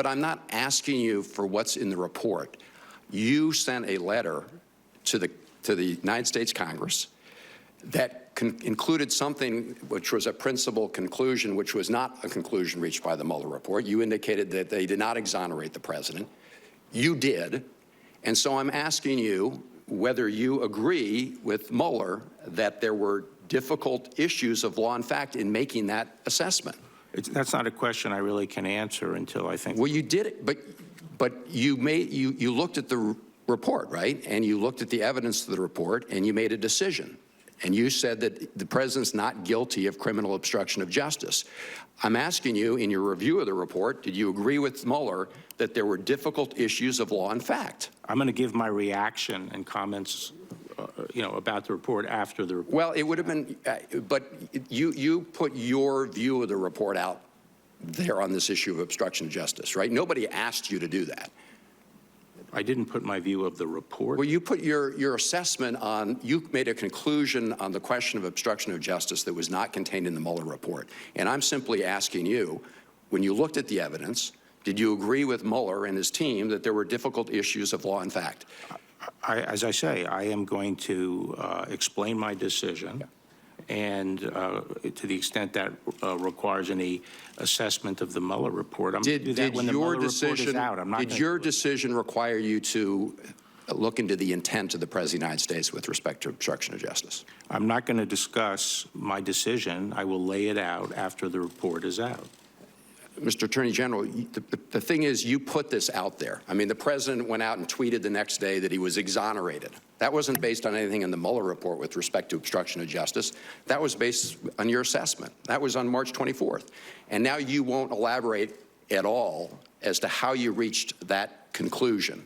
I'm not asking you for what's in the report. You sent a letter to the United States Congress that included something which was a principal conclusion, which was not a conclusion reached by the Mueller report. You indicated that they did not exonerate the president. You did. And so I'm asking you whether you agree with Mueller that there were difficult issues of law and fact in making that assessment. That's not a question I really can answer until I think. Well, you did it, but you looked at the report, right? And you looked at the evidence of the report, and you made a decision. And you said that the president's not guilty of criminal obstruction of justice. I'm asking you, in your review of the report, did you agree with Mueller that there were difficult issues of law and fact? I'm going to give my reaction and comments, about the report after the report. Well, it would have been, but you put your view of the report out there on this issue of obstruction of justice, right? Nobody asked you to do that. I didn't put my view of the report. Well, you put your assessment on, you made a conclusion on the question of obstruction of justice that was not contained in the Mueller report. And I'm simply asking you, when you looked at the evidence, did you agree with Mueller and his team that there were difficult issues of law and fact? As I say, I am going to explain my decision. Yeah. And to the extent that requires any assessment of the Mueller report, I'm going to do that when the Mueller report is out. Did your decision require you to look into the intent of the President of the United States with respect to obstruction of justice? I'm not going to discuss my decision. I will lay it out after the report is out. Mr. Attorney General, the thing is, you put this out there. I mean, the president went out and tweeted the next day that he was exonerated. That wasn't based on anything in the Mueller report with respect to obstruction of justice. That was based on your assessment. That was on March 24th. And now you won't elaborate at all as to how you reached that conclusion.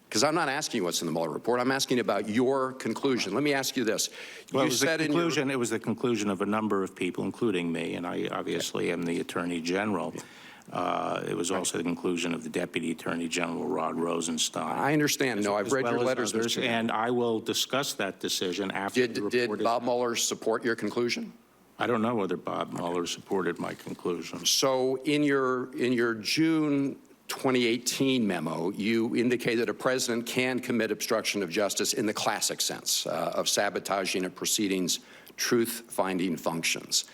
Because I'm not asking you what's in the Mueller report. I'm asking about your conclusion. Let me ask you this. Well, it was the conclusion of a number of people, including me, and I obviously am the Attorney General. It was also the conclusion of the Deputy Attorney General, Rod Rosenstein. I understand. No, I've read your letters, Mr. General. And I will discuss that decision after the report is out. Did Bob Mueller support your conclusion? I don't know whether Bob Mueller supported my conclusion. So in your June 2018 memo, you indicated a president can commit obstruction of justice in the classic sense of sabotaging a proceeding's truth-finding functions.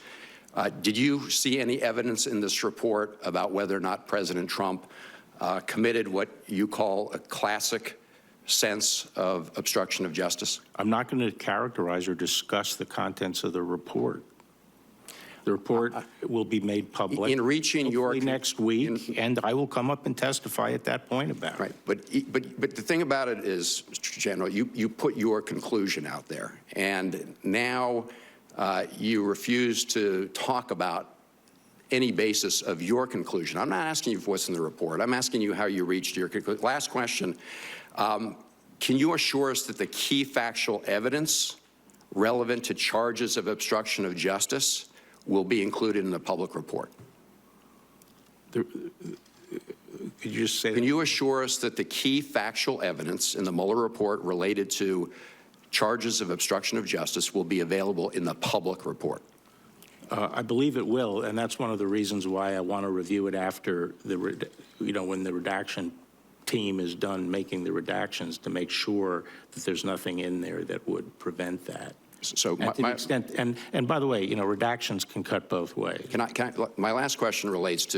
Did you see any evidence in this report about whether or not President Trump committed what you call a classic sense of obstruction of justice? I'm not going to characterize or discuss the contents of the report. The report will be made public in reaching your next week, and I will come up and testify at that point about it. Right, but the thing about it is, Mr. General, you put your conclusion out there, and now you refuse to talk about any basis of your conclusion. I'm not asking you for what's in the report. I'm asking you how you reached your conclusion. Last question. Can you assure us that the key factual evidence relevant to charges of obstruction of justice will be included in the public report? Could you just say that? Can you assure us that the key factual evidence in the Mueller report related to charges of obstruction of justice will be available in the public report? I believe it will, and that's one of the reasons why I want to review it after when the redaction team is done making the redactions, to make sure that there's nothing in there that would prevent that. So to the extent, and by the way, redactions can cut both ways. My last question relates to